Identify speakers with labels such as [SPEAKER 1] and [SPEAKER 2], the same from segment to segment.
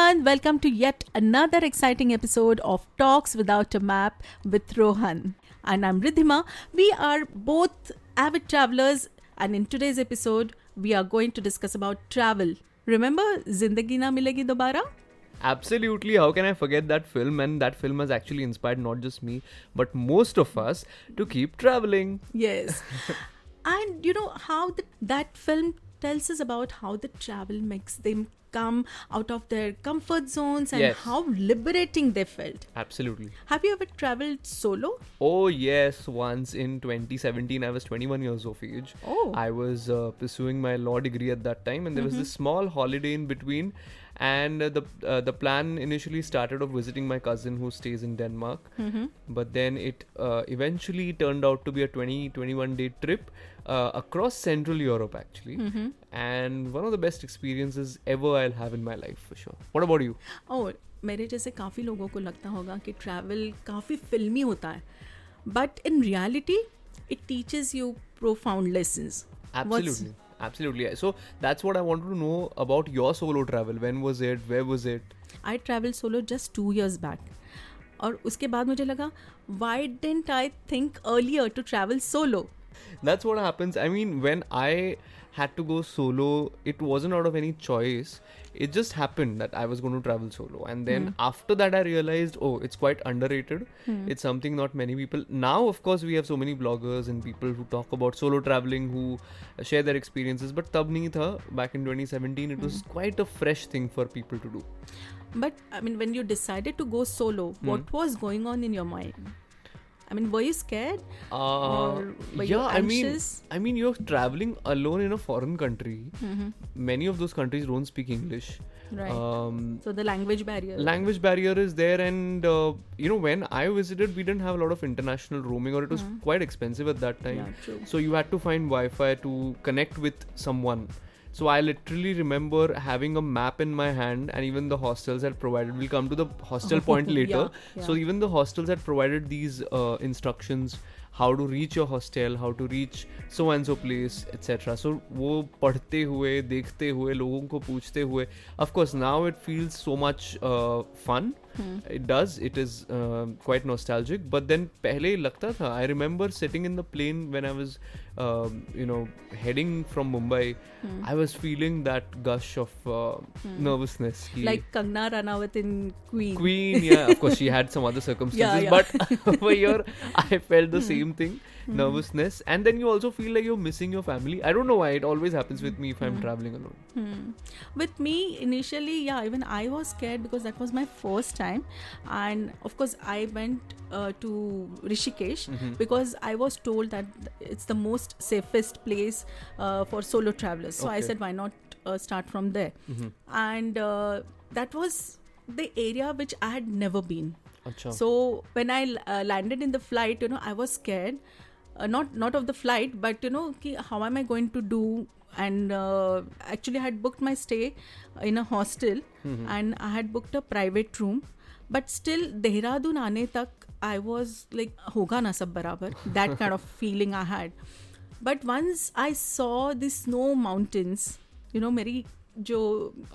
[SPEAKER 1] everyone, welcome to yet another exciting episode of Talks Without a Map with Rohan. And I'm Ridhima. We are both avid travelers, and in today's episode, we are going to discuss about travel. Remember Zindagi Na Milegi Dobara?
[SPEAKER 2] Absolutely. How can I forget that film? And that film has actually inspired not just me, but most of us to keep traveling.
[SPEAKER 1] Yes. And you know how that film tells us about how the travel makes them come out of their comfort zones and
[SPEAKER 2] Yes.
[SPEAKER 1] how liberating they felt.
[SPEAKER 2] Absolutely.
[SPEAKER 1] Have you ever traveled solo?
[SPEAKER 2] Oh, yes. Once in 2017, I was 21 years of age.
[SPEAKER 1] Oh.
[SPEAKER 2] I was pursuing my law degree at that time, and there was this small holiday in between. And the plan initially started of visiting my cousin who stays in Denmark. But then it eventually turned out to be a 21 day trip across Central Europe, actually. And one of the best experiences ever I'll have in my life, for sure. What about you?
[SPEAKER 1] और मेरे जैसे काफ़ी लोगों को लगता होगा कि travel काफ़ी फिल्मी होता है but in reality it teaches you profound lessons.
[SPEAKER 2] Absolutely. Absolutely. So that's what I wanted to know about your solo travel. When was it? Where was it?
[SPEAKER 1] I travel solo just 2 years back और उसके बाद मुझे लगा why didn't I think earlier to travel solo.
[SPEAKER 2] That's what happens. I mean, when I had to go solo, it wasn't out of any choice. It just happened that I was going to travel solo. And then after that, I realized, oh, it's quite underrated. It's something not many people. Now, of course, we have so many bloggers and people who talk about solo traveling, who share their experiences. But tab nahi tha. Back in 2017, it was quite a fresh thing for people to do.
[SPEAKER 1] But I mean, when you decided to go solo, what was going on in your mind? I mean, were you scared? Or were you anxious?
[SPEAKER 2] I mean, you're traveling alone in a foreign country. Many of those countries don't speak English.
[SPEAKER 1] Right. So the language barrier.
[SPEAKER 2] Language barrier is there, and when I visited, we didn't have a lot of international roaming, or it was quite expensive at that time.
[SPEAKER 1] Yeah, true.
[SPEAKER 2] So you had to find Wi-Fi to connect with someone. So I literally remember having a map in my hand, and even the hostels had provided. We'll come to the hostel point later.
[SPEAKER 1] Yeah.
[SPEAKER 2] So even the hostels had provided these instructions, how to reach your hostel, how to reach so and so place, etc. So वो पढ़ते हुए, देखते हुए, लोगों को पूछते हुए. Of course, now it feels so much fun. It does. It is quite nostalgic. But then पहले लगता था. I remember sitting in the plane when I was, heading from Mumbai. I was feeling that gush of nervousness.
[SPEAKER 1] Like Kangana Ranaut in
[SPEAKER 2] Queen, yeah, of course she had some other circumstances,
[SPEAKER 1] Yeah.
[SPEAKER 2] but over here I felt the same thing, nervousness, and then you also feel like you're missing your family. I don't know why, it always happens with me if I'm traveling alone.
[SPEAKER 1] With me initially, yeah, even I was scared because that was my first time, and of course I went to Rishikesh because I was told that it's the most safest place for solo travelers. So I
[SPEAKER 2] Okay.
[SPEAKER 1] said, why not start from there? And that was the area which I had never been.
[SPEAKER 2] Acha.
[SPEAKER 1] So when I landed in the flight, I was scared. Not of the flight, but ki how am I going to do? And actually, I had booked my stay in a hostel, and I had booked a private room. But still, Dehradun aane tak, I was like, hoga na sab barabar. That kind of feeling I had. But once I saw the snow mountains, मेरी जो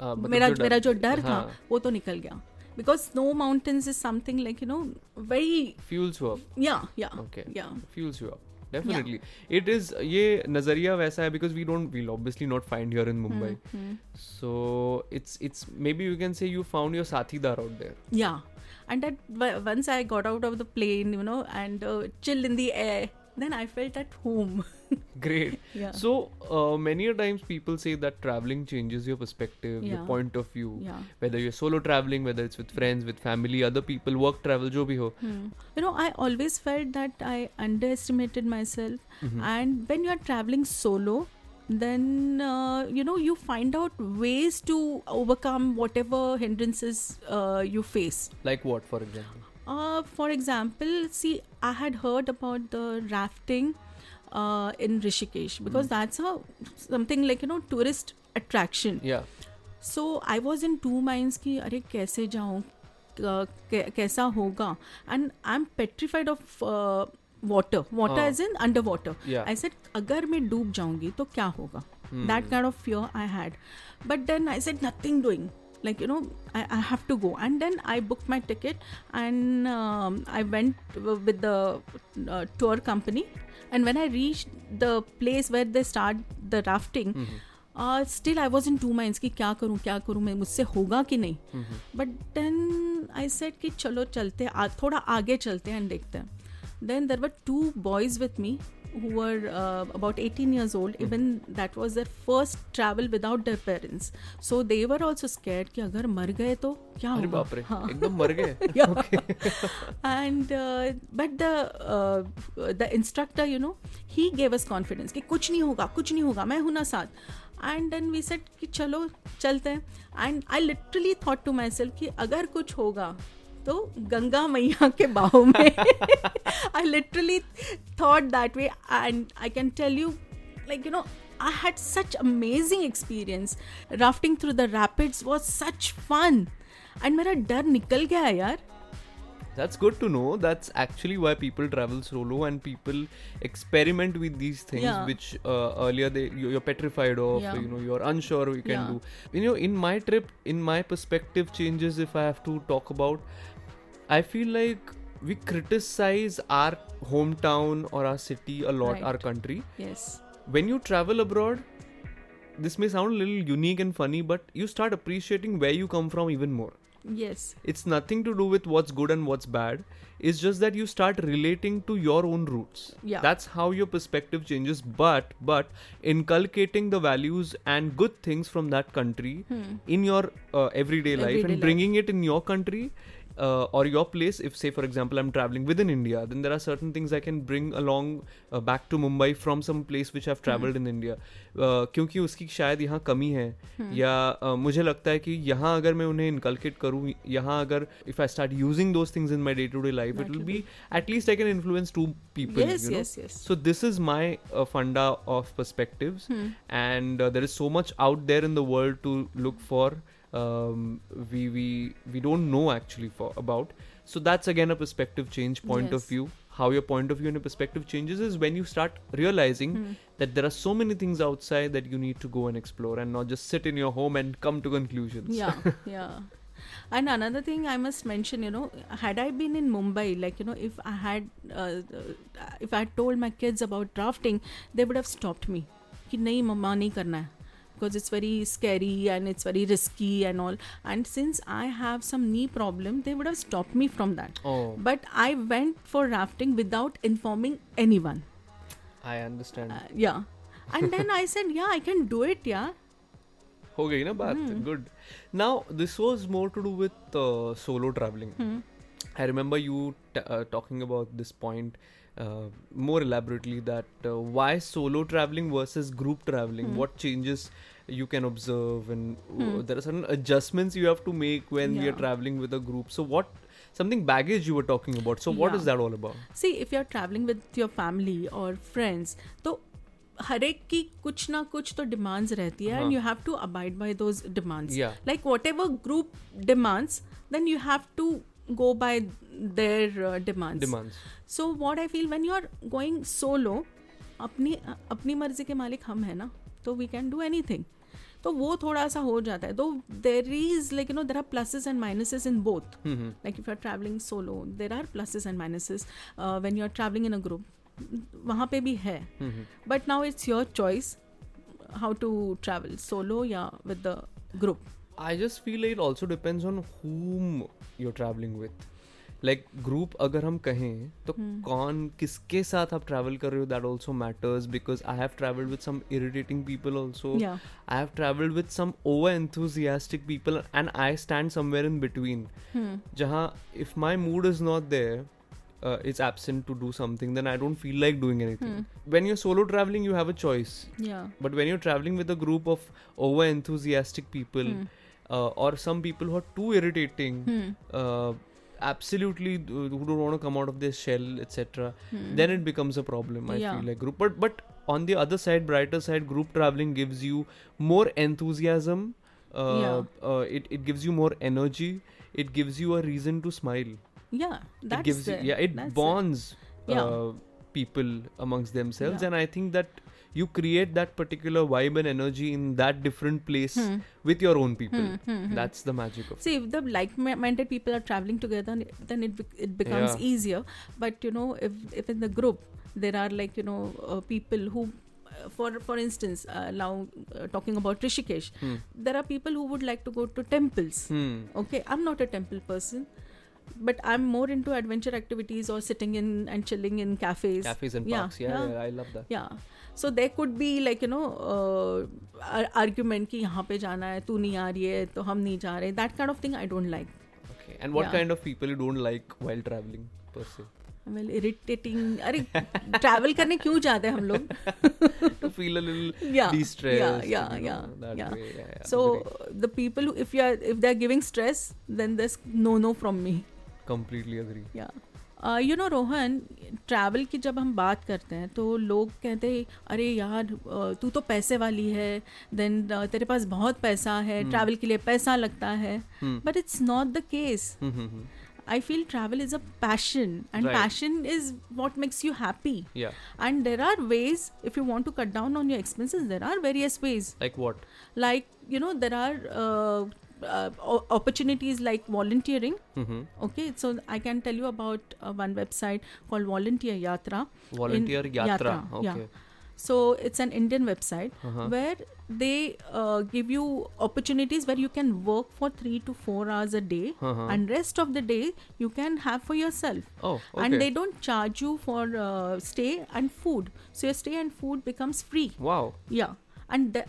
[SPEAKER 1] मेरा जो डर था वो तो निकल गया. Because snow mountains is something like, very...
[SPEAKER 2] Fuels you up.
[SPEAKER 1] Yeah.
[SPEAKER 2] Okay.
[SPEAKER 1] Yeah.
[SPEAKER 2] Fuels you up. Definitely. It is, ये नजरिया वैसा है because we'll obviously not find here in Mumbai. So it's maybe you can say you found your sathidar out there.
[SPEAKER 1] Yeah. And that once I got out of the plane, and chilled in the air, then I felt at home.
[SPEAKER 2] Great.
[SPEAKER 1] Yeah.
[SPEAKER 2] So many a times people say that traveling changes your perspective, your
[SPEAKER 1] Yeah.
[SPEAKER 2] point of view.
[SPEAKER 1] Yeah.
[SPEAKER 2] Whether you're solo traveling, whether it's with friends, with family, other people, work travel, jo bhi ho.
[SPEAKER 1] I always felt that I underestimated myself. And when you are traveling solo, then you find out ways to overcome whatever hindrances you face.
[SPEAKER 2] Like what, for example?
[SPEAKER 1] For example, see, I had heard about the rafting in Rishikesh because that's something like tourist attraction.
[SPEAKER 2] Yeah.
[SPEAKER 1] So I was in two minds कि अरे कैसे जाऊँ, कैसा होगा, and I'm petrified of water as in underwater.
[SPEAKER 2] Yeah.
[SPEAKER 1] I said अगर मैं डूब जाऊंगी तो क्या होगा. That kind of fear I had. But then I said nothing doing. like, I have to go. And then I booked my ticket, and I went with the tour company. And when I reached the place where they start the rafting, still I was in two minds कि क्या करूँ मैं, मुझसे होगा कि नहीं. But then I said कि चलो चलते, थोड़ा आगे चलते हैं and देखते हैं. Then there were two boys with me who were about 18 years old. Even that was their first travel without their parents. So they were also scared कि अगर मर गए तो क्या
[SPEAKER 2] अरे
[SPEAKER 1] होगा.
[SPEAKER 2] बाप रे, एकदम मर गए.
[SPEAKER 1] Yeah. And but the instructor, he gave us confidence कि कुछ नहीं होगा, मैं हूँ ना साथ. And then we said कि चलो चलते हैं. And I literally thought to myself कि अगर कुछ होगा तो गंगा मैया के बाहों में. I literally thought that way, and I can tell you, like, I had such amazing experience. Rafting through the rapids was such fun, and मेरा डर निकल गया यार.
[SPEAKER 2] That's good to know. That's actually why people travel solo and people experiment with these things,
[SPEAKER 1] Yeah.
[SPEAKER 2] which earlier you're petrified of.
[SPEAKER 1] Yeah.
[SPEAKER 2] You're unsure you can
[SPEAKER 1] Yeah.
[SPEAKER 2] do. In my trip, in my perspective changes, if I have to talk about, I feel like we criticize our hometown or our city a lot,
[SPEAKER 1] Right.
[SPEAKER 2] our country.
[SPEAKER 1] Yes.
[SPEAKER 2] When you travel abroad, this may sound a little unique and funny, but you start appreciating where you come from even more.
[SPEAKER 1] Yes.
[SPEAKER 2] It's nothing to do with what's good and what's bad. It's just that you start relating to your own roots.
[SPEAKER 1] Yeah.
[SPEAKER 2] That's how your perspective changes. But inculcating the values and good things from that country in your everyday life
[SPEAKER 1] Everyday
[SPEAKER 2] and bringing it in your country or your place. If, say, for example, I'm traveling within India, then there are certain things I can bring along back to Mumbai from some place which I've traveled in India. क्योंकि उसकी शायद यहाँ कमी है, या मुझे लगता है कि यहाँ अगर मैं उन्हें inculcate करूँ, यहाँ अगर if I start using those things in my day-to-day life, it will be, at least I can influence two people.
[SPEAKER 1] Yes, yes.
[SPEAKER 2] So this is my funda of perspectives, and there is so much out there in the world to look for. We don't know actually about. So that's again a perspective change, point of
[SPEAKER 1] Yes.
[SPEAKER 2] view. How your point of view and your perspective changes is when you start realizing that there are so many things outside that you need to go and explore, and not just sit in your home and come to conclusions.
[SPEAKER 1] Yeah, yeah. And another thing I must mention, had I been in Mumbai, like, if I had told my kids about rafting, they would have stopped me. कि नहीं मम्मा नहीं करना है, because it's very scary and it's very risky and all. And since I have some knee problem, they would have stopped me from that.
[SPEAKER 2] Oh,
[SPEAKER 1] But I went for rafting without informing anyone.
[SPEAKER 2] I understand.
[SPEAKER 1] Yeah. And then I said, yeah, I can do it, yeah.
[SPEAKER 2] हो गई ना बात. Good. Now this was more to do with solo traveling. I remember you talking about this point more elaborately, that why solo traveling versus group traveling, what changes you can observe, and there are certain adjustments you have to make when we are
[SPEAKER 1] Yeah.
[SPEAKER 2] traveling with a group. So something baggage you were talking about. So what
[SPEAKER 1] Yeah.
[SPEAKER 2] is that all about?
[SPEAKER 1] See, if you're traveling with your family or friends, तो हर एक की कुछ ना कुछ तो demands रहती है, and you have to abide by those demands.
[SPEAKER 2] Yeah.
[SPEAKER 1] Like whatever group demands, then you have to go by their demands. So what I feel, when you are going solo, अपनी मर्जी के मालिक हम हैं ना, तो we can do anything. तो वो थोड़ा सा हो जाता है. Though there is, like, there are pluses and minuses in both. Like if you're traveling solo, there are pluses and minuses. When you're traveling in a group, वहाँ पे भी है. But now it's your choice how to travel, solo या with the group.
[SPEAKER 2] I just feel like it also depends on whom you're traveling with. Like group अगर हम कहें तो कौन किसके साथ आप travel कर रहे हो, that also matters, because I have traveled with some irritating people also.
[SPEAKER 1] Yeah.
[SPEAKER 2] I have traveled with some over enthusiastic people, and I stand somewhere in between. जहाँ if my mood is not there, it's absent to do something, then I don't feel like doing anything. When you're solo traveling, you have a choice.
[SPEAKER 1] Yeah.
[SPEAKER 2] But when you're traveling with a group of over enthusiastic people, or some people who are too irritating, absolutely who don't want to come out of their shell, etc., then it becomes a problem. I
[SPEAKER 1] Yeah.
[SPEAKER 2] feel like group, but on the other side, brighter side, group traveling gives you more enthusiasm. It gives you more energy. It gives you a reason to smile.
[SPEAKER 1] Yeah,
[SPEAKER 2] It
[SPEAKER 1] that's
[SPEAKER 2] gives
[SPEAKER 1] there.
[SPEAKER 2] you, it
[SPEAKER 1] That's
[SPEAKER 2] bonds
[SPEAKER 1] Yeah.
[SPEAKER 2] people amongst themselves,
[SPEAKER 1] Yeah.
[SPEAKER 2] and I think that you create that particular vibe and energy in that different place with your own people. That's the magic of it.
[SPEAKER 1] See, if the like-minded people are traveling together, then it becomes
[SPEAKER 2] Yeah.
[SPEAKER 1] easier. But you know, if in the group there are like people who, for instance, now talking about Rishikesh, there are people who would like to go to temples. Okay, I'm not a temple person, but I'm more into adventure activities or sitting in and chilling in cafes.
[SPEAKER 2] Cafes and
[SPEAKER 1] Yeah,
[SPEAKER 2] parks. Yeah, I love that.
[SPEAKER 1] Yeah. So there could be like argument कि यहाँ पे जाना है, तू नहीं आ रही है तो हम नहीं जा रहे. That kind of thing I don't like.
[SPEAKER 2] Okay. And what
[SPEAKER 1] Yeah.
[SPEAKER 2] kind of people you don't like while traveling per se?
[SPEAKER 1] Well, irritating. अरे travel करने क्यों जाते हैं हम लोग?
[SPEAKER 2] To feel a little
[SPEAKER 1] Yeah,
[SPEAKER 2] de-stressed.
[SPEAKER 1] yeah,
[SPEAKER 2] you know,
[SPEAKER 1] yeah,
[SPEAKER 2] that
[SPEAKER 1] yeah.
[SPEAKER 2] way. Yeah.
[SPEAKER 1] So
[SPEAKER 2] Agree.
[SPEAKER 1] the people who, if they're giving stress, then there's no from me.
[SPEAKER 2] Completely agree.
[SPEAKER 1] Yeah. You know, Rohan, travel की जब हम बात करते हैं तो लोग कहते हैं अरे यार तू तो पैसे वाली है, देन तेरे पास बहुत पैसा है, ट्रैवल के लिए पैसा लगता है, but it's not the case. I feel travel is a passion, and
[SPEAKER 2] Right.
[SPEAKER 1] passion is what makes you happy.
[SPEAKER 2] Yeah.
[SPEAKER 1] And there are ways, if you want to cut down on your expenses, there are various ways.
[SPEAKER 2] Like what?
[SPEAKER 1] Like, you know, there are opportunities like volunteering. Okay, so I can tell you about one website called Volunteer Yatra.
[SPEAKER 2] Volunteer Yatra. Okay.
[SPEAKER 1] Yeah. So it's an Indian website where they give you opportunities where you can work for 3 to 4 hours a day, and rest of the day you can have for yourself.
[SPEAKER 2] Oh, okay.
[SPEAKER 1] And they don't charge you for stay and food. So your stay and food becomes free.
[SPEAKER 2] Wow.
[SPEAKER 1] Yeah. And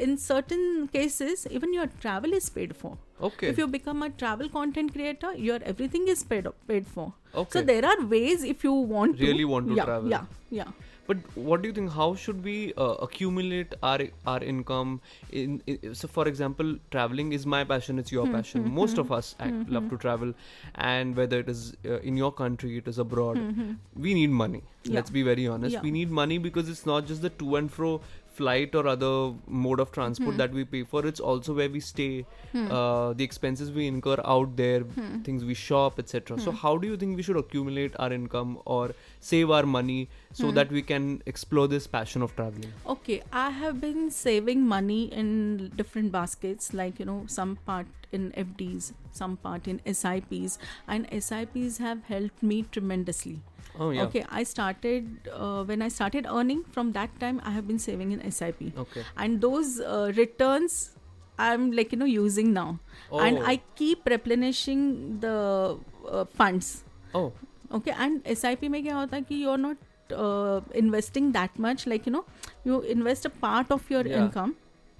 [SPEAKER 1] in certain cases, even your travel is paid for.
[SPEAKER 2] Okay.
[SPEAKER 1] If you become a travel content creator, your everything is paid for.
[SPEAKER 2] Okay.
[SPEAKER 1] So there are ways if you want to.
[SPEAKER 2] Really want to
[SPEAKER 1] Yeah,
[SPEAKER 2] travel.
[SPEAKER 1] Yeah.
[SPEAKER 2] But what do you think? How should we accumulate our income? So, for example, traveling is my passion. It's your passion. Most of us love to travel, and whether it is in your country, it is abroad, we need money.
[SPEAKER 1] Yeah.
[SPEAKER 2] Let's be very honest.
[SPEAKER 1] Yeah.
[SPEAKER 2] We need money because it's not just the to and fro flight or other mode of transport that we pay for. It's also where we stay, the expenses we incur out there, things we shop, etc. So how do you think we should accumulate our income or save our money so that we can explore this passion of traveling?
[SPEAKER 1] Okay, I have been saving money in different baskets, like, you know, some part in FDs, some part in SIPs, and SIPs have helped me tremendously.
[SPEAKER 2] Oh yeah.
[SPEAKER 1] Okay, I started when I started earning. From that time, I have been saving in SIP.
[SPEAKER 2] Okay.
[SPEAKER 1] And those returns I'm like, you know, using now. And
[SPEAKER 2] Oh.
[SPEAKER 1] I keep replenishing the funds.
[SPEAKER 2] Oh.
[SPEAKER 1] Okay, and SIP में क्या होता है कि you're not investing that much, like, you know, you invest a part of your
[SPEAKER 2] Yeah.
[SPEAKER 1] income.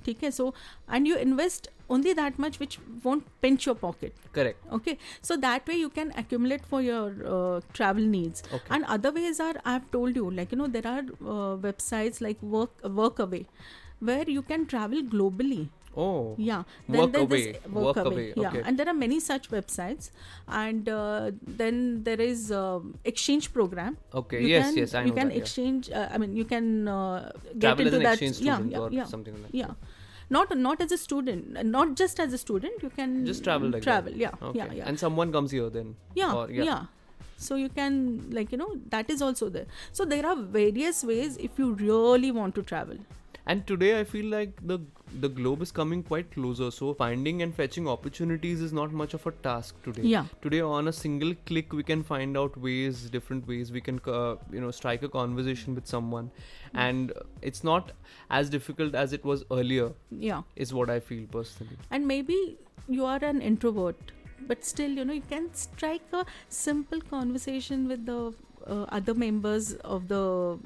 [SPEAKER 1] ठीक है, so and you invest only that much which won't pinch your pocket.
[SPEAKER 2] Correct.
[SPEAKER 1] Okay, so that way you can accumulate for your travel needs.
[SPEAKER 2] Okay.
[SPEAKER 1] And other ways are, I've told you, like, you know, there are websites like Workaway where you can travel globally.
[SPEAKER 2] Oh.
[SPEAKER 1] Yeah.
[SPEAKER 2] Workaway.
[SPEAKER 1] This
[SPEAKER 2] Workaway,
[SPEAKER 1] Yeah.
[SPEAKER 2] okay.
[SPEAKER 1] And there are many such websites. And then there is exchange program.
[SPEAKER 2] Okay.
[SPEAKER 1] You
[SPEAKER 2] Yes.
[SPEAKER 1] can,
[SPEAKER 2] Yes. I know
[SPEAKER 1] you can
[SPEAKER 2] that, yeah.
[SPEAKER 1] exchange. I mean, you can get
[SPEAKER 2] Travel as
[SPEAKER 1] into
[SPEAKER 2] an
[SPEAKER 1] that.
[SPEAKER 2] exchange student or something like that.
[SPEAKER 1] Yeah. Not as a student, not just as a student. You can
[SPEAKER 2] Just travel like
[SPEAKER 1] travel.
[SPEAKER 2] that.
[SPEAKER 1] Yeah.
[SPEAKER 2] Okay.
[SPEAKER 1] Yeah.
[SPEAKER 2] And someone comes here then.
[SPEAKER 1] Yeah,
[SPEAKER 2] Or,
[SPEAKER 1] yeah. So you can, like, you know, that is also there. So there are various ways if you really want to travel.
[SPEAKER 2] And today I feel like the globe is coming quite closer. So finding and fetching opportunities is not much of a task today.
[SPEAKER 1] Yeah.
[SPEAKER 2] Today on a single click we can find out ways, different ways we can strike a conversation with someone, and it's not as difficult as it was earlier.
[SPEAKER 1] Yeah.
[SPEAKER 2] Is what I feel personally.
[SPEAKER 1] And maybe you are an introvert, but still, you know, you can strike a simple conversation with the other members of the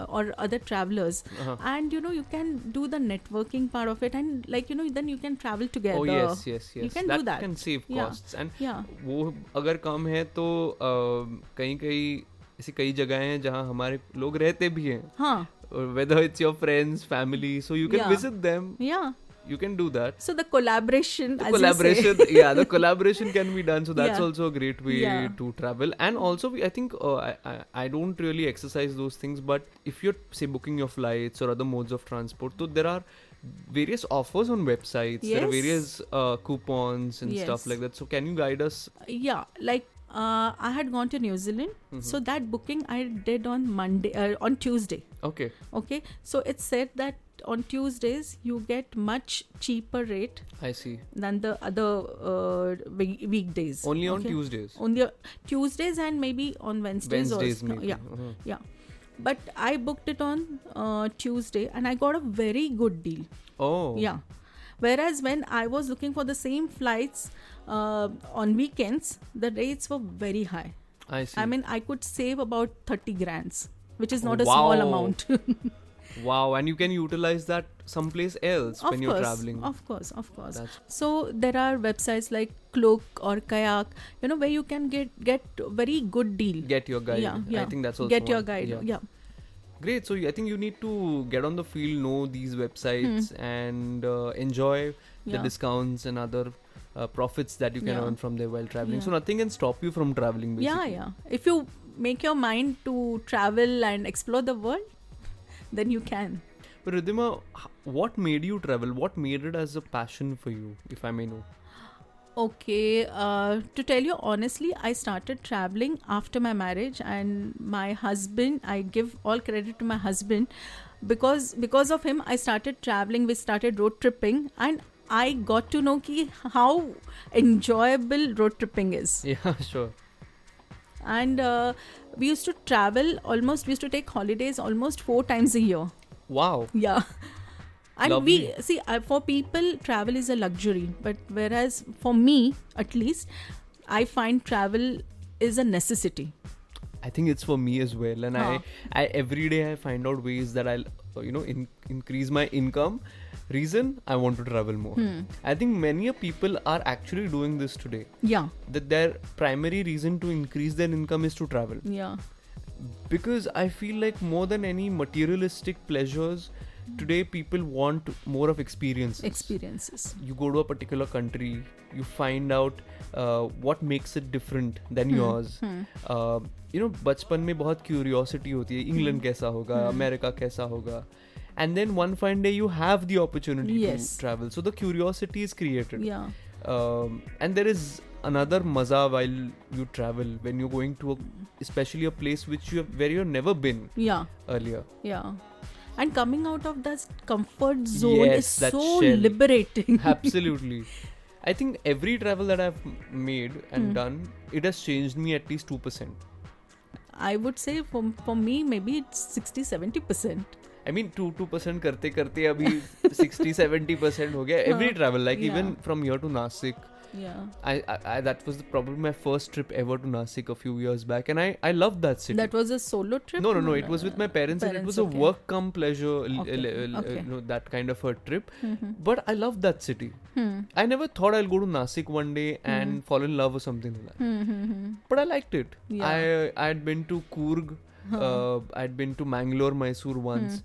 [SPEAKER 1] or other travelers, and, you know, you can do the networking part of it, and, like, you know, then you can travel together.
[SPEAKER 2] Oh yes.
[SPEAKER 1] You can do that.
[SPEAKER 2] can save
[SPEAKER 1] Yeah.
[SPEAKER 2] costs. And
[SPEAKER 1] Yeah.
[SPEAKER 2] वो अगर कम है तो कहीं ऐसी कई जगह हैं जहाँ हमारे लोग रहते भी हैं.
[SPEAKER 1] हाँ.
[SPEAKER 2] Whether it's your friends, family, so you can
[SPEAKER 1] Yeah.
[SPEAKER 2] visit them.
[SPEAKER 1] Yeah.
[SPEAKER 2] You can do that.
[SPEAKER 1] So the collaboration,
[SPEAKER 2] The
[SPEAKER 1] as
[SPEAKER 2] collaboration,
[SPEAKER 1] you say.
[SPEAKER 2] yeah, the collaboration can be done. So that's
[SPEAKER 1] Yeah.
[SPEAKER 2] also a great way
[SPEAKER 1] Yeah.
[SPEAKER 2] to travel. And also, I think I don't really exercise those things. But if you're, say, booking your flights or other modes of transport, so there are various offers on websites. There are
[SPEAKER 1] Yes.
[SPEAKER 2] various coupons and stuff
[SPEAKER 1] Yes.
[SPEAKER 2] like that. So can you guide us?
[SPEAKER 1] Yeah, like I had gone to New Zealand, so that booking I did on on Tuesday.
[SPEAKER 2] Okay.
[SPEAKER 1] Okay, so it said that on Tuesdays you get much cheaper rate
[SPEAKER 2] I see.
[SPEAKER 1] than the other weekdays.
[SPEAKER 2] Only on
[SPEAKER 1] okay?
[SPEAKER 2] Tuesdays.
[SPEAKER 1] Only Tuesdays and maybe on Wednesdays.
[SPEAKER 2] Wednesdays
[SPEAKER 1] also.
[SPEAKER 2] maybe.
[SPEAKER 1] Yeah, yeah. But I booked it on Tuesday and I got a very good deal.
[SPEAKER 2] Oh.
[SPEAKER 1] Yeah. Whereas when I was looking for the same flights on weekends, the rates were very high.
[SPEAKER 2] I see.
[SPEAKER 1] I mean, I could save about 30 grands, which is not a
[SPEAKER 2] Wow.
[SPEAKER 1] small amount.
[SPEAKER 2] Wow, and you can utilize that someplace else when you're traveling.
[SPEAKER 1] Of course.
[SPEAKER 2] That's-
[SPEAKER 1] So there are websites like Klook or Kayak, where you can get very good deal.
[SPEAKER 2] Get your guide.
[SPEAKER 1] Yeah.
[SPEAKER 2] I think that's also
[SPEAKER 1] Get your
[SPEAKER 2] one.
[SPEAKER 1] guide. Yeah.
[SPEAKER 2] Great. So I think you need to get on the field, know these websites, and enjoy the
[SPEAKER 1] Yeah.
[SPEAKER 2] discounts and other profits that you can
[SPEAKER 1] Yeah.
[SPEAKER 2] earn from there while traveling.
[SPEAKER 1] Yeah.
[SPEAKER 2] So nothing can stop you from traveling, basically.
[SPEAKER 1] Yeah. If you make your mind to travel and explore the world, then you can.
[SPEAKER 2] But Ridhima, what made you travel? What made it as a passion for you, if I may know?
[SPEAKER 1] Okay, to tell you honestly, I started traveling after my marriage, and my husband, I give all credit to my husband, because of him I started traveling. We started road tripping, and I got to know how enjoyable road tripping is.
[SPEAKER 2] Yeah, sure.
[SPEAKER 1] And we used to travel almost. We used to take holidays almost 4 times a year.
[SPEAKER 2] Wow.
[SPEAKER 1] Yeah. And
[SPEAKER 2] Lovely.
[SPEAKER 1] we see, for people travel is a luxury, but whereas for me at least, I find travel is a necessity.
[SPEAKER 2] I think it's for me as well, and
[SPEAKER 1] Huh.
[SPEAKER 2] I every day I find out ways that I'll increase my income. Reason I want to travel more. I think many people are actually doing this today.
[SPEAKER 1] Yeah.
[SPEAKER 2] That their primary reason to increase their income is to travel,
[SPEAKER 1] Yeah.
[SPEAKER 2] because I feel like more than any materialistic pleasures, today people want more of experiences. You go to a particular country, you find out what makes it different than yours. बचपन में बहुत curiosity होती है, England कैसा होगा, America कैसा होगा, and then one fine day you have the opportunity
[SPEAKER 1] Yes.
[SPEAKER 2] to travel, so the curiosity is created.
[SPEAKER 1] Yeah.
[SPEAKER 2] And there is another maza while you travel when you're going to especially a place where you've never been
[SPEAKER 1] Yeah.
[SPEAKER 2] earlier.
[SPEAKER 1] Yeah. And coming out of that comfort zone
[SPEAKER 2] Yes,
[SPEAKER 1] is
[SPEAKER 2] that
[SPEAKER 1] so
[SPEAKER 2] shell.
[SPEAKER 1] liberating.
[SPEAKER 2] Absolutely. I think every travel that I've made and done, it has changed me at least 2%.
[SPEAKER 1] I would say for me maybe it's 60-70%.
[SPEAKER 2] I mean 2% करते करते अभी 60-70% हो गया. Every travel, like
[SPEAKER 1] Yeah.
[SPEAKER 2] even from here to Nasik,
[SPEAKER 1] Yeah.
[SPEAKER 2] I that was probably my first trip ever to Nasik a few years back, and I loved that city.
[SPEAKER 1] That was a solo trip?
[SPEAKER 2] No, it was with my parents, and it was
[SPEAKER 1] okay.
[SPEAKER 2] a work come pleasure,
[SPEAKER 1] Okay.
[SPEAKER 2] that kind of a trip.
[SPEAKER 1] Mhm.
[SPEAKER 2] But I loved that city. I never thought I'll go to Nasik one day and fall in love or something like that. But I liked it.
[SPEAKER 1] Yeah.
[SPEAKER 2] I had been to Coorg, I'd been to Mangalore, Mysore once.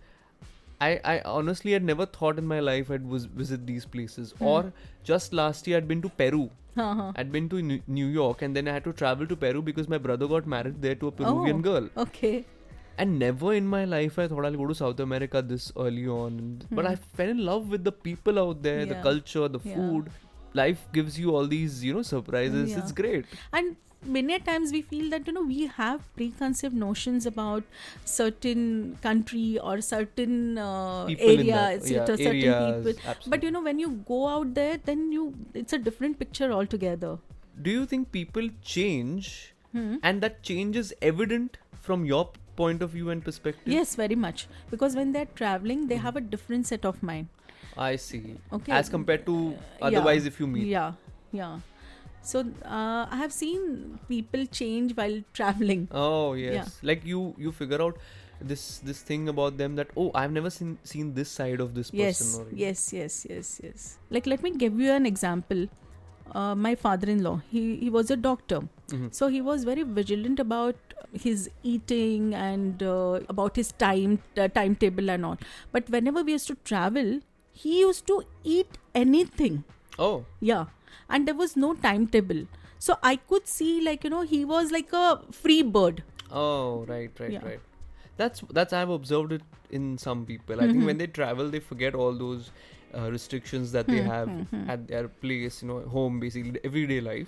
[SPEAKER 2] I honestly had never thought in my life I'd visit these places. Or just last year I'd been to Peru. I'd been to New York, and then I had to travel to Peru because my brother got married there to a Peruvian girl.
[SPEAKER 1] Okay.
[SPEAKER 2] And never in my life I thought I'll go to South America this early on. But I fell in love with the people out there, the
[SPEAKER 1] Yeah.
[SPEAKER 2] culture, the food. Life gives you all these, surprises.
[SPEAKER 1] Yeah.
[SPEAKER 2] It's great.
[SPEAKER 1] And many times we feel that we have preconceived notions about certain country or certain
[SPEAKER 2] People in
[SPEAKER 1] area,
[SPEAKER 2] that- yeah,
[SPEAKER 1] certain
[SPEAKER 2] areas,
[SPEAKER 1] people.
[SPEAKER 2] absolutely.
[SPEAKER 1] But when you go out there, then it's a different picture altogether.
[SPEAKER 2] Do you think people change and that change is evident from your point of view and perspective?
[SPEAKER 1] Yes, very much. Because when they're traveling, they have a different set of mind.
[SPEAKER 2] I see.
[SPEAKER 1] Okay.
[SPEAKER 2] As compared to otherwise if you meet.
[SPEAKER 1] Yeah. So I have seen people change while traveling.
[SPEAKER 2] Oh yes.
[SPEAKER 1] Yeah.
[SPEAKER 2] Like you figure out this thing about them that, oh, I've never seen this side of this person.
[SPEAKER 1] Yes. Like, let me give you an example. My father-in-law, he was a doctor. So he was very vigilant about his eating and about his timetable and all. But whenever we used to travel, he used to eat anything.
[SPEAKER 2] Oh.
[SPEAKER 1] Yeah. And there was no timetable. So I could see, he was like a free bird.
[SPEAKER 2] Oh, right.
[SPEAKER 1] Yeah.
[SPEAKER 2] That's I've observed it in some people. I think when they travel, they forget all those restrictions that they have at their place, you know, home, basically everyday life.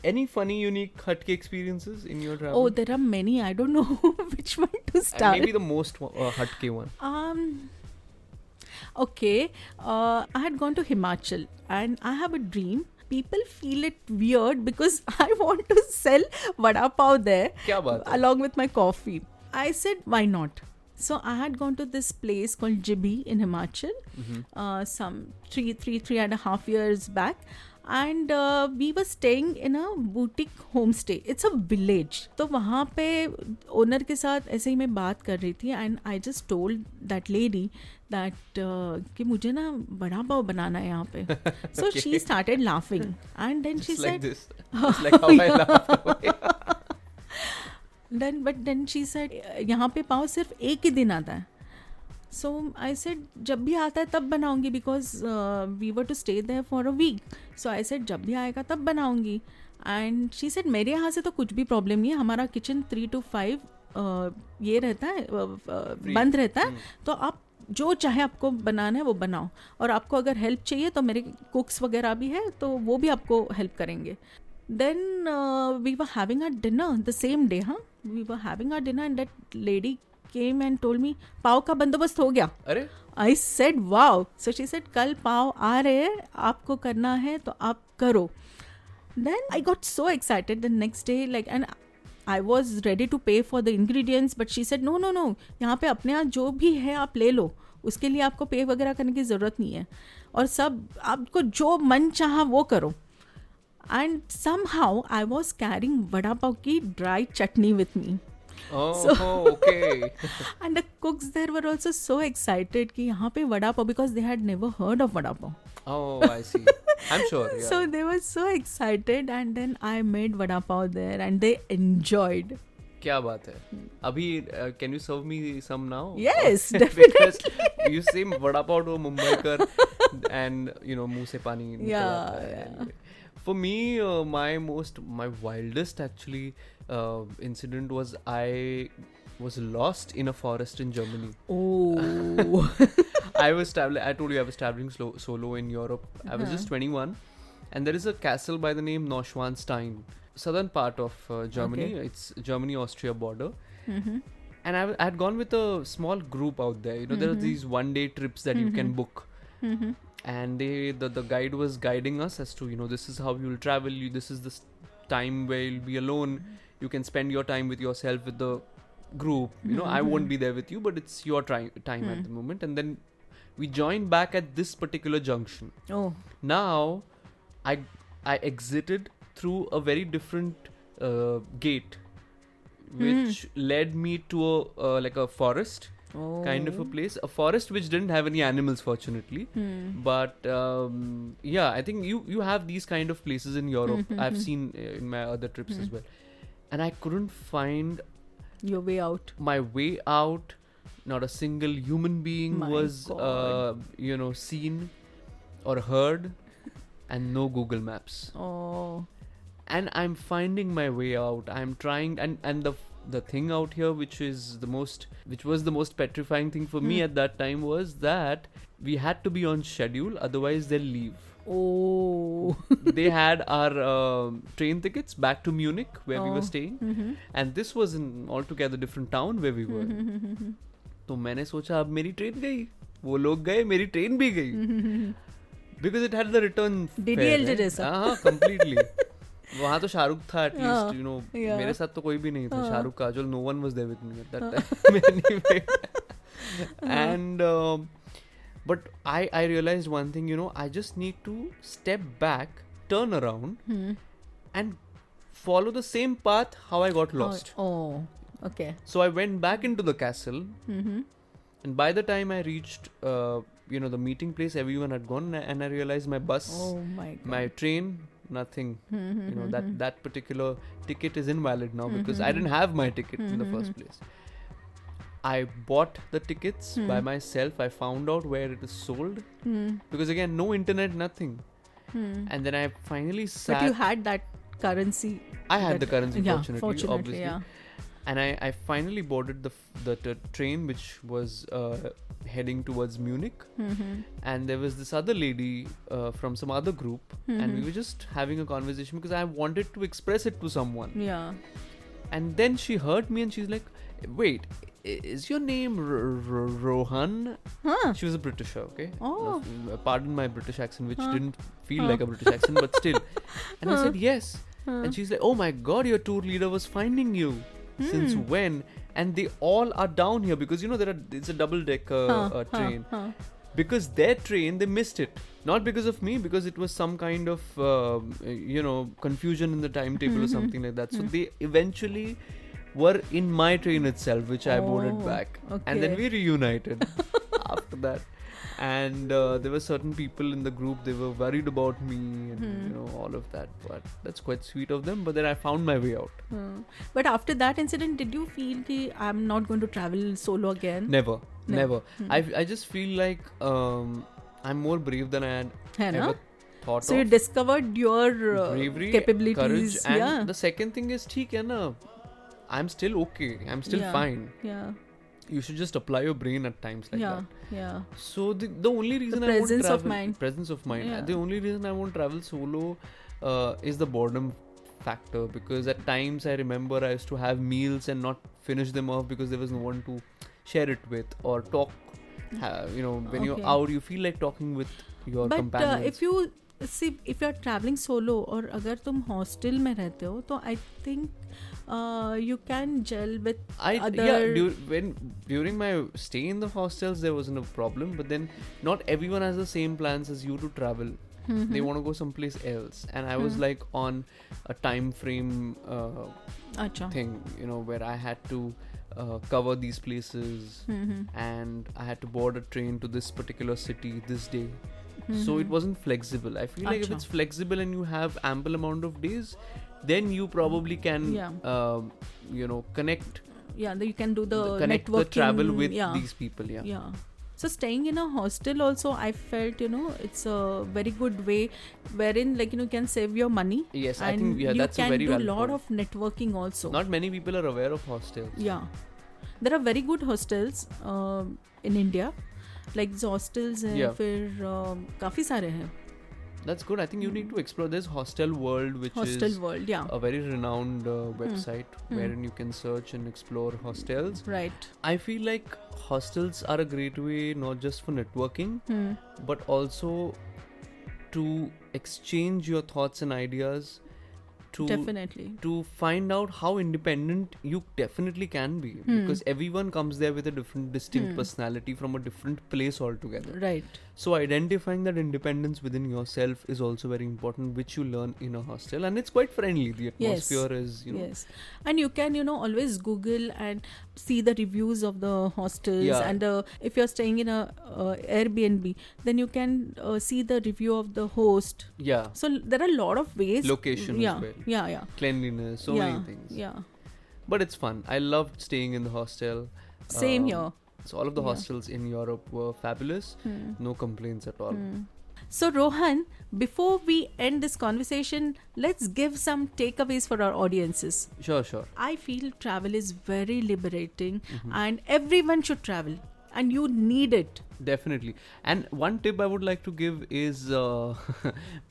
[SPEAKER 2] Any funny, unique Hatke experiences in your travel?
[SPEAKER 1] Oh, there are many. I don't know which one to
[SPEAKER 2] And
[SPEAKER 1] start.
[SPEAKER 2] maybe the most Hatke one.
[SPEAKER 1] Okay, I had gone to Himachal and I have a dream. People feel it weird because I want to sell vada pav there
[SPEAKER 2] क्या बात है?
[SPEAKER 1] along with my coffee. I said, why not? So I had gone to this place called Jibi in Himachal some three and a half years back. And we were staying in a boutique homestay. It's a village. तो वहाँ पे owner के साथ ऐसे ही मैं बात कर रही थी and I just told that lady that कि मुझे ना बड़ा पाव बनाना है यहाँ पे. So she started laughing and then she
[SPEAKER 2] Just like
[SPEAKER 1] said
[SPEAKER 2] this. Just like how I laughed.
[SPEAKER 1] then she said यहाँ पे पाव सिर्फ एक ही दिन आता है. So I said जब भी आता है तब बनाऊंगी because we were to stay there for a week. So I said जब भी आएगा तब बनाऊंगी. And she said मेरे यहाँ से तो कुछ भी प्रॉब्लम नहीं है. हमारा किचन 3 to 5 ये रहता है बंद रहता है. तो आप जो चाहे आपको बनाना है वो बनाओ. और आपको अगर हेल्प चाहिए तो मेरे कुक्स वगैरह भी है तो वो भी आपको हेल्प करेंगे. Then we were having our dinner the same day. We were having our dinner and that lady came and told me पाव का बंदोबस्त हो गया.
[SPEAKER 2] अरे
[SPEAKER 1] I said wow. So she said कल पाव आ रहे हैं आपको करना है तो आप करो. Then I got so excited the next day like and I was ready to pay for the ingredients but she said no यहाँ पे अपने यहाँ जो भी है आप ले लो. उसके लिए आपको पे वगैरह करने की ज़रूरत नहीं है और सब आपको जो मन चाहा वो करो. And somehow I was carrying vada pav ki dry chutney with me.
[SPEAKER 2] okay.
[SPEAKER 1] And the cooks there were also so excited कि यहाँ पे vada pav because they had never heard of vada pav.
[SPEAKER 2] Oh, I see. I'm sure. Yeah.
[SPEAKER 1] So they were so excited and then I made vada pav there and they enjoyed.
[SPEAKER 2] क्या बात है? अभी can you serve me some now?
[SPEAKER 1] Yes,
[SPEAKER 2] Because you say vada pav to a Mumbaikar and you know मुंह से पानी निकल आता है. Anyway. For me, my wildest actually incident was I was lost in a forest in Germany.
[SPEAKER 1] Oh.
[SPEAKER 2] I told you I was traveling solo in Europe. I was just 21, and there is a castle by the name Neuschwanstein, southern part of Germany.
[SPEAKER 1] Okay.
[SPEAKER 2] It's Germany-Austria border. And I had gone with a small group out there. You know, there are these one-day trips that you can book. And the guide was guiding us as to, you know, this is how you'll travel. This is the time where you'll be alone. You can spend your time with yourself, with the group. You know, I won't be there with you, but it's your time at the moment. And then we joined back at this particular junction.
[SPEAKER 1] Oh.
[SPEAKER 2] Now, I exited through a very different gate, which led me to a forest.
[SPEAKER 1] Oh.
[SPEAKER 2] Kind of a place, a forest which didn't have any animals fortunately, but yeah, I think you have these kind of places in Europe. I've seen in my other trips as well, and I couldn't find
[SPEAKER 1] Your way out.
[SPEAKER 2] my way out. Not a single human being
[SPEAKER 1] My
[SPEAKER 2] was
[SPEAKER 1] God.
[SPEAKER 2] seen or heard, and no Google Maps.
[SPEAKER 1] Oh.
[SPEAKER 2] And I'm finding my way out. I'm trying, and the thing out here which was the most petrifying thing for me at that time was that we had to be on schedule, otherwise they'll leave.
[SPEAKER 1] Oh.
[SPEAKER 2] They had our train tickets back to Munich where we were staying, and this was in altogether different town where we were. तो मैंने सोचा अब मेरी train गई, वो लोग गए, मेरी ट्रेन भी गई, because it had the return
[SPEAKER 1] DDL
[SPEAKER 2] fare,
[SPEAKER 1] did it, sir.
[SPEAKER 2] हाँ, completely. वहाँ तो शाहरुख था at least,
[SPEAKER 1] हाँ,
[SPEAKER 2] you know.
[SPEAKER 1] yeah.
[SPEAKER 2] मेरे साथ तो कोई भी नहीं था.
[SPEAKER 1] हाँ.
[SPEAKER 2] Shahrukh, Kajol, no one was there with me at that time. Anyway. And but I realized one thing, you know, I just need to step back, turn around, and follow the same path how I got lost.
[SPEAKER 1] Oh. Okay.
[SPEAKER 2] So I went back into the castle, and by the time I reached the meeting place, everyone had gone, and I realized my bus,
[SPEAKER 1] Oh my God.
[SPEAKER 2] my train, nothing. You know, that particular ticket is invalid now because I didn't have my ticket in the first place. I bought the tickets by myself. I found out where it is sold because again, no internet, nothing. And then I finally sat.
[SPEAKER 1] But you had that currency.
[SPEAKER 2] I had the currency,
[SPEAKER 1] Yeah,
[SPEAKER 2] fortunately, obviously.
[SPEAKER 1] yeah.
[SPEAKER 2] And I finally boarded the train, which was heading towards Munich, and there was this other lady from some other group, and we were just having a conversation because I wanted to express it to someone.
[SPEAKER 1] Yeah.
[SPEAKER 2] And then she heard me and she's like, "Wait, is your name Rohan?"
[SPEAKER 1] Huh.
[SPEAKER 2] She was a Britisher, okay?
[SPEAKER 1] Oh.
[SPEAKER 2] Pardon my British accent, which
[SPEAKER 1] Huh.
[SPEAKER 2] didn't feel
[SPEAKER 1] Huh.
[SPEAKER 2] like a British accent, but still. And I
[SPEAKER 1] Huh.
[SPEAKER 2] said, "Yes."
[SPEAKER 1] Huh.
[SPEAKER 2] And she's like, "Oh my god, your tour leader was finding you. Since when?" And they all are down here because it's a double decker train. Because their train, they missed it. Not because of me, because it was some kind of confusion in the timetable or something like that. So they eventually were in my train itself, which I boarded back. And then
[SPEAKER 1] okay.
[SPEAKER 2] we reunited after that. And there were certain people in the group, they were worried about me and all of that. But that's quite sweet of them. But then I found my way out.
[SPEAKER 1] But after that incident, did you feel that I'm not going to travel solo again?
[SPEAKER 2] Never. I just feel like I'm more brave than I had
[SPEAKER 1] है ना?
[SPEAKER 2] ever thought
[SPEAKER 1] So
[SPEAKER 2] of.
[SPEAKER 1] you discovered your
[SPEAKER 2] Bravery,
[SPEAKER 1] capabilities.
[SPEAKER 2] courage, and
[SPEAKER 1] yeah.
[SPEAKER 2] the second thing is, theek hai na, I'm still okay. I'm still
[SPEAKER 1] Yeah.
[SPEAKER 2] fine.
[SPEAKER 1] Yeah.
[SPEAKER 2] You should just apply your brain at times like
[SPEAKER 1] Yeah.
[SPEAKER 2] that.
[SPEAKER 1] Yeah.
[SPEAKER 2] So the only reason I won't
[SPEAKER 1] presence of
[SPEAKER 2] travel,
[SPEAKER 1] mind.
[SPEAKER 2] presence of mind.
[SPEAKER 1] Yeah.
[SPEAKER 2] The only reason I won't travel solo is the boredom factor, because at times I remember I used to have meals and not finish them off because there was no one to share it with or talk. When you're
[SPEAKER 1] Okay.
[SPEAKER 2] out, you feel like talking with your
[SPEAKER 1] But
[SPEAKER 2] companions.
[SPEAKER 1] if you're traveling solo और अगर तुम hostel में रहते हो तो I think you can gel with other.
[SPEAKER 2] During my stay in the hostels there wasn't a problem, but then not everyone has the same plans as you to travel. They want to go someplace else, and I was like on a time frame
[SPEAKER 1] अच्छा.
[SPEAKER 2] thing, where I had to cover these places, and I had to board a train to this particular city this day. So it wasn't flexible. I feel like if
[SPEAKER 1] Acha.
[SPEAKER 2] it's flexible and you have ample amount of days, then you probably can connect
[SPEAKER 1] Yeah, you can do the
[SPEAKER 2] connect
[SPEAKER 1] networking.
[SPEAKER 2] the travel with
[SPEAKER 1] yeah.
[SPEAKER 2] these people.
[SPEAKER 1] Yeah. So staying in a hostel also, I felt it's a very good way wherein you can save your money.
[SPEAKER 2] Yes,
[SPEAKER 1] and
[SPEAKER 2] I think that's a very
[SPEAKER 1] you can
[SPEAKER 2] valid
[SPEAKER 1] do a lot
[SPEAKER 2] point.
[SPEAKER 1] of networking also.
[SPEAKER 2] Not many people are aware of hostels.
[SPEAKER 1] Yeah, there are very good hostels in India. Like hostels हैं,
[SPEAKER 2] Yeah.
[SPEAKER 1] फिर काफी सारे हैं.
[SPEAKER 2] That's good. I think you need to explore. There's Hostel World, which
[SPEAKER 1] Hostel
[SPEAKER 2] is
[SPEAKER 1] World, yeah.
[SPEAKER 2] a very renowned website wherein you can search and explore hostels.
[SPEAKER 1] Right.
[SPEAKER 2] I feel like hostels are a great way not just for networking, but also to exchange your thoughts and ideas,
[SPEAKER 1] Definitely.
[SPEAKER 2] to find out how independent you definitely can be, because everyone comes there with a different distinct personality from a different place altogether.
[SPEAKER 1] Right.
[SPEAKER 2] So identifying that independence within yourself is also very important, which you learn in a hostel, and it's quite friendly. The atmosphere is
[SPEAKER 1] Yes, and you can always Google and see the reviews of the hostels.
[SPEAKER 2] Yeah.
[SPEAKER 1] And if you're staying in a Airbnb, then you can see the review of the host.
[SPEAKER 2] yeah,
[SPEAKER 1] So there are a lot of ways.
[SPEAKER 2] Location
[SPEAKER 1] yeah,
[SPEAKER 2] as well.
[SPEAKER 1] Yeah.
[SPEAKER 2] cleanliness, so
[SPEAKER 1] yeah,
[SPEAKER 2] many things.
[SPEAKER 1] Yeah.
[SPEAKER 2] But it's fun. I loved staying in the hostel.
[SPEAKER 1] Same here.
[SPEAKER 2] So all of the
[SPEAKER 1] Yeah.
[SPEAKER 2] hostels in Europe were fabulous. No complaints at all.
[SPEAKER 1] So Rohan, before we end this conversation, let's give some takeaways for our audiences.
[SPEAKER 2] Sure.
[SPEAKER 1] I feel travel is very liberating and everyone should travel and you need it.
[SPEAKER 2] Definitely. And one tip I would like to give is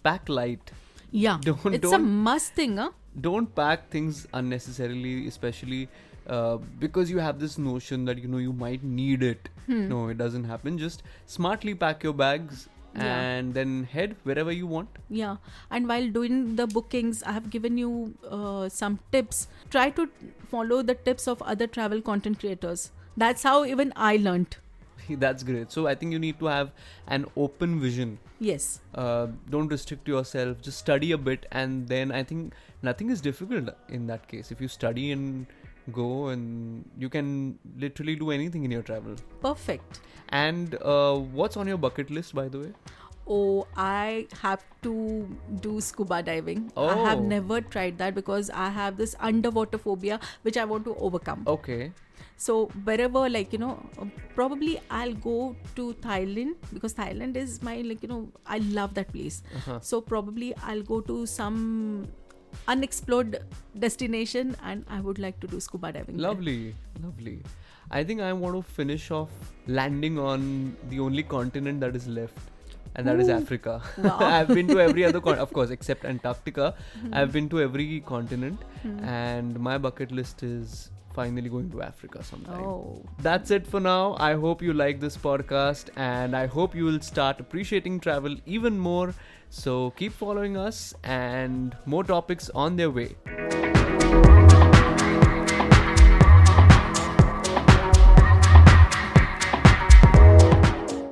[SPEAKER 2] pack light.
[SPEAKER 1] Yeah, it's a must thing, huh?
[SPEAKER 2] Don't pack things unnecessarily, especially because you have this notion that you might need it. No, it doesn't happen. Just smartly pack your bags and then head wherever you want.
[SPEAKER 1] Yeah, and while doing the bookings, I have given you some tips. Try to follow the tips of other travel content creators. That's how even I learnt.
[SPEAKER 2] That's great. So I think you need to have an open vision.
[SPEAKER 1] Yes.
[SPEAKER 2] Don't restrict yourself. Just study a bit, and then I think nothing is difficult in that case. If you study and go, and you can literally do anything in your travel.
[SPEAKER 1] Perfect.
[SPEAKER 2] And what's on your bucket list, by the way?
[SPEAKER 1] Oh, I have to do scuba diving.
[SPEAKER 2] Oh.
[SPEAKER 1] I have never tried that because I have this underwater phobia which I want to overcome.
[SPEAKER 2] Okay.
[SPEAKER 1] So wherever, probably I'll go to Thailand because Thailand is my, I love that place.
[SPEAKER 2] Uh-huh.
[SPEAKER 1] So probably I'll go to some unexplored destination, and I would like to do scuba diving. there.
[SPEAKER 2] Lovely. I think I want to finish off landing on the only continent that is left, and that is
[SPEAKER 1] Ooh.
[SPEAKER 2] Africa.
[SPEAKER 1] Wow.
[SPEAKER 2] I've been to every other of course, except Antarctica. I've been to every continent, and my bucket list is finally going to Africa sometime.
[SPEAKER 1] Oh.
[SPEAKER 2] That's it for now. I hope you like this podcast, and I hope you will start appreciating travel even more. So keep following us, and more topics on their way.